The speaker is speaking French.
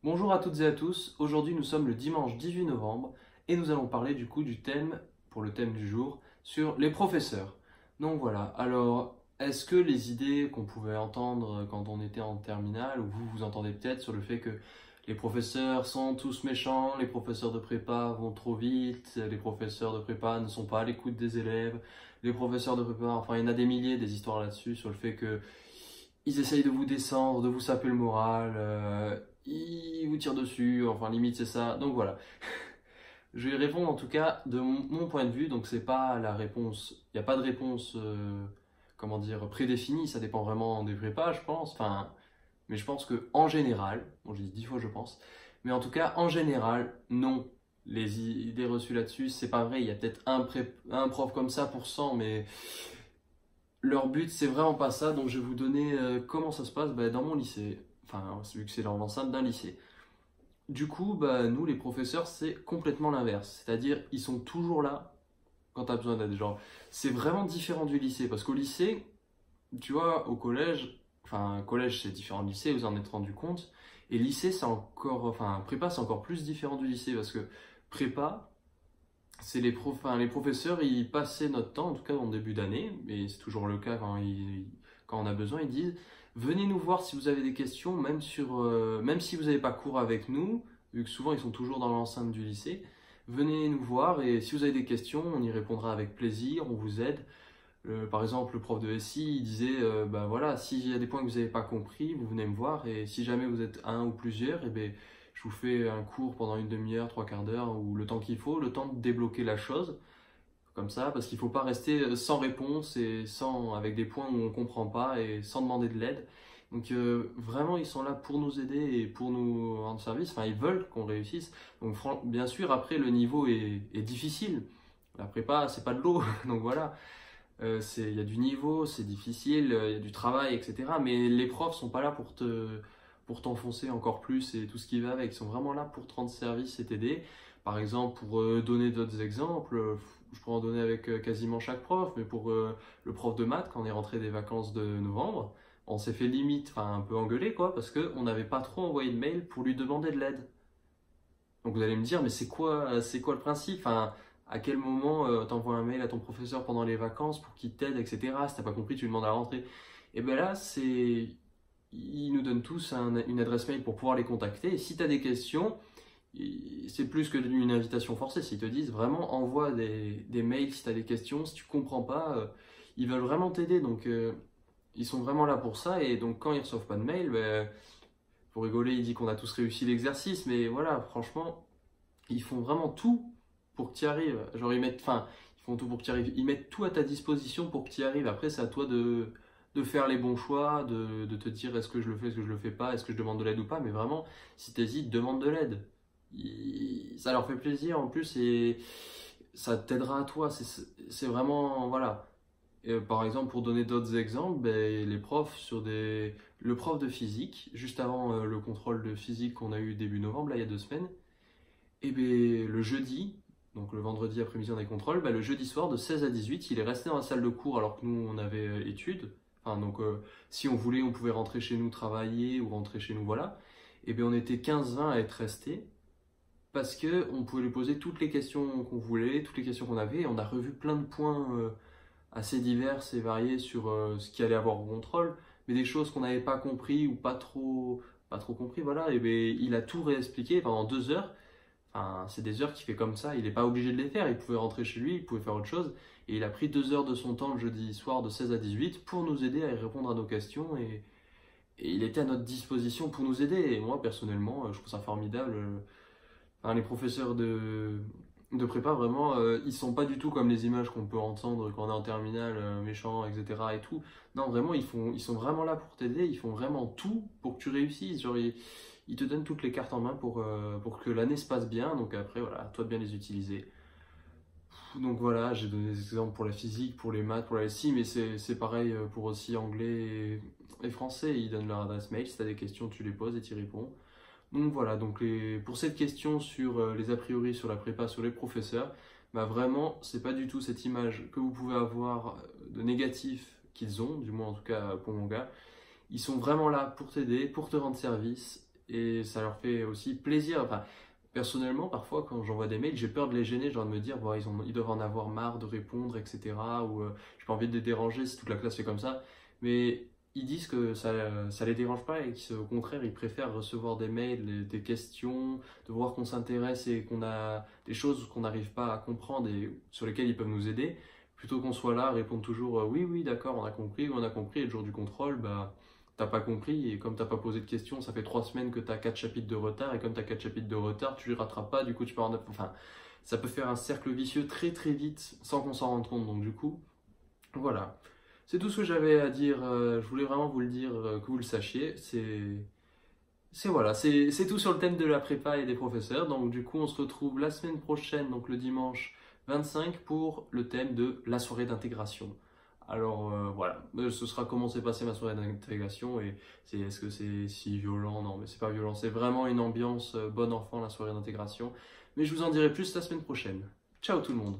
Bonjour à toutes et à tous, aujourd'hui nous sommes le dimanche 18 novembre et nous allons parler du coup du thème, pour le thème du jour, sur les professeurs. Donc voilà, alors est-ce que les idées qu'on pouvait entendre quand on était en terminale, ou vous entendez peut-être sur le fait que les professeurs sont tous méchants, les professeurs de prépa vont trop vite, les professeurs de prépa ne sont pas à l'écoute des élèves, les professeurs de prépa, enfin il y en a des milliers des histoires là-dessus, sur le fait que ils essayent de vous descendre, de vous saper le moral, ils vous tirent dessus, enfin limite c'est ça. Donc voilà, je vais répondre en tout cas de mon point de vue, donc c'est pas la réponse, il n'y a pas de réponse, comment dire, prédéfinie, ça dépend vraiment des prépas je pense, enfin, mais je pense que en général, bon j'ai dit 10 fois je pense, mais en tout cas en général, non. Les idées reçues là-dessus, c'est pas vrai, il y a peut-être un prof comme ça pour 100, mais leur but, c'est vraiment pas ça, donc je vais vous donner comment ça se passe dans mon lycée. Enfin, vu que c'est dans l'enceinte d'un lycée. Du coup, nous, les professeurs, c'est complètement l'inverse. C'est-à-dire, ils sont toujours là quand tu as besoin d'aide. Genre, c'est vraiment différent du lycée. Parce qu'au lycée, tu vois, au collège, enfin, collège, c'est différent du lycée, vous en êtes rendu compte. Et lycée, c'est encore, enfin, prépa, c'est encore plus différent du lycée. Parce que prépa, c'est les professeurs, ils passaient notre temps, en tout cas en début d'année, et c'est toujours le cas quand on a besoin, ils disent venez nous voir si vous avez des questions, même si vous n'avez pas cours avec nous, vu que souvent ils sont toujours dans l'enceinte du lycée, venez nous voir et si vous avez des questions, on y répondra avec plaisir, on vous aide. Par exemple, le prof de SI, il disait bah voilà, s'il y a des points que vous n'avez pas compris, vous venez me voir et si jamais vous êtes un ou plusieurs, et ben je vous fais un cours pendant une demi-heure, trois quarts d'heure ou le temps qu'il faut, le temps de débloquer la chose comme ça, parce qu'il ne faut pas rester sans réponse et avec des points où on ne comprend pas et sans demander de l'aide. Donc vraiment, ils sont là pour nous aider et pour nous rendre service. Enfin, ils veulent qu'on réussisse. Donc bien sûr, après, le niveau est difficile. La prépa, c'est pas de l'eau, donc voilà. Il y a du niveau, c'est difficile, il y a du travail, etc. Mais les profs sont pas là pour t'enfoncer encore plus et tout ce qui va avec. Ils sont vraiment là pour te rendre service et t'aider. Par exemple, pour donner d'autres exemples, je pourrais en donner avec quasiment chaque prof, mais pour le prof de maths, quand on est rentré des vacances de novembre, on s'est fait limite, enfin un peu engueuler quoi, parce qu'on n'avait pas trop envoyé de mail pour lui demander de l'aide. Donc vous allez me dire, mais c'est quoi le principe? Enfin, à quel moment t'envoies un mail à ton professeur pendant les vacances pour qu'il t'aide, etc. Si t'as pas compris, tu lui demandes à la rentrée. Et ben là, ils nous donnent tous une adresse mail pour pouvoir les contacter. Et si tu as des questions, c'est plus que une invitation forcée. S'ils te disent vraiment envoie des mails si tu as des questions, si tu comprends pas, ils veulent vraiment t'aider. Donc ils sont vraiment là pour ça. Et donc quand ils reçoivent pas de mail, pour rigoler, il dit qu'on a tous réussi l'exercice. Mais voilà, franchement, ils font vraiment tout pour que tu y arrives. Genre, ils font tout pour que tu y arrives. Ils mettent tout à ta disposition pour que tu y arrives. Après, c'est à toi de faire les bons choix, de te dire est-ce que je le fais, est-ce que je le fais pas, est-ce que je demande de l'aide ou pas. Mais vraiment, si tu hésites, demande de l'aide. Ça leur fait plaisir en plus et ça t'aidera à toi. C'est vraiment, voilà. Et, par exemple, pour donner d'autres exemples, les profs le prof de physique, juste avant le contrôle de physique qu'on a eu début novembre, là, il y a 2 semaines, et bien, le jeudi, donc le vendredi après-midi on a les contrôles, le jeudi soir de 16 à 18, il est resté dans la salle de cours alors que nous on avait études. Enfin, donc si on voulait, on pouvait rentrer chez nous travailler ou rentrer chez nous, voilà. Et bien on était 15-20 à être restés parce que on pouvait lui poser toutes les questions qu'on voulait, toutes les questions qu'on avait. Et on a revu plein de points assez divers et variés sur ce qui allait avoir au contrôle, mais des choses qu'on n'avait pas compris ou pas trop compris, voilà. Et bien il a tout réexpliqué pendant 2 heures. Enfin, c'est des heures qu'il fait comme ça, il n'est pas obligé de les faire, il pouvait rentrer chez lui, il pouvait faire autre chose. Et il a pris 2 heures de son temps le jeudi soir de 16 à 18 pour nous aider à y répondre à nos questions. Et il était à notre disposition pour nous aider. Et moi, personnellement, je trouve ça formidable. Enfin, les professeurs de prépa, vraiment, ils sont pas du tout comme les images qu'on peut entendre quand on est en terminale, méchants, etc. et tout. Non, vraiment, ils sont vraiment là pour t'aider, ils font vraiment tout pour que tu réussisses. Genre, ils te donnent toutes les cartes en main pour que l'année se passe bien. Donc après, voilà, à toi de bien les utiliser. Donc voilà, j'ai donné des exemples pour la physique, pour les maths, pour la SI, mais c'est pareil pour aussi anglais et français. Ils donnent leur adresse mail. Si tu as des questions, tu les poses et tu y réponds. Donc voilà, pour cette question sur les a priori sur la prépa, sur les professeurs, vraiment, c'est pas du tout cette image que vous pouvez avoir de négatif qu'ils ont, du moins en tout cas pour mon gars. Ils sont vraiment là pour t'aider, pour te rendre service et ça leur fait aussi plaisir. Enfin, personnellement, parfois, quand j'envoie des mails, j'ai peur de les gêner, genre de me dire, bon, ils doivent en avoir marre de répondre, etc. Ou j'ai pas envie de les déranger si toute la classe fait comme ça. Mais ils disent que ça les dérange pas et qu'au contraire, ils préfèrent recevoir des mails, des questions, de voir qu'on s'intéresse et qu'on a des choses qu'on n'arrive pas à comprendre et sur lesquelles ils peuvent nous aider, plutôt qu'on soit là à répondre toujours oui, oui, d'accord, on a compris, oui, on a compris, et le jour du contrôle, bah, t'as pas compris, et comme t'as pas posé de questions, ça fait 3 semaines que t'as 4 chapitres de retard, et comme t'as 4 chapitres de retard, tu les rattrapes pas, du coup tu pars en... Enfin, ça peut faire un cercle vicieux très très vite sans qu'on s'en rende compte, donc du coup, voilà. C'est tout ce que j'avais à dire, je voulais vraiment vous le dire, que vous le sachiez, c'est tout sur le thème de la prépa et des professeurs, donc du coup on se retrouve la semaine prochaine, donc le dimanche 25 pour le thème de la soirée d'intégration. Alors voilà, ce sera comment s'est passée ma soirée d'intégration et est-ce que c'est si violent? Non, mais c'est pas violent, c'est vraiment une ambiance bon enfant la soirée d'intégration. Mais je vous en dirai plus la semaine prochaine. Ciao tout le monde!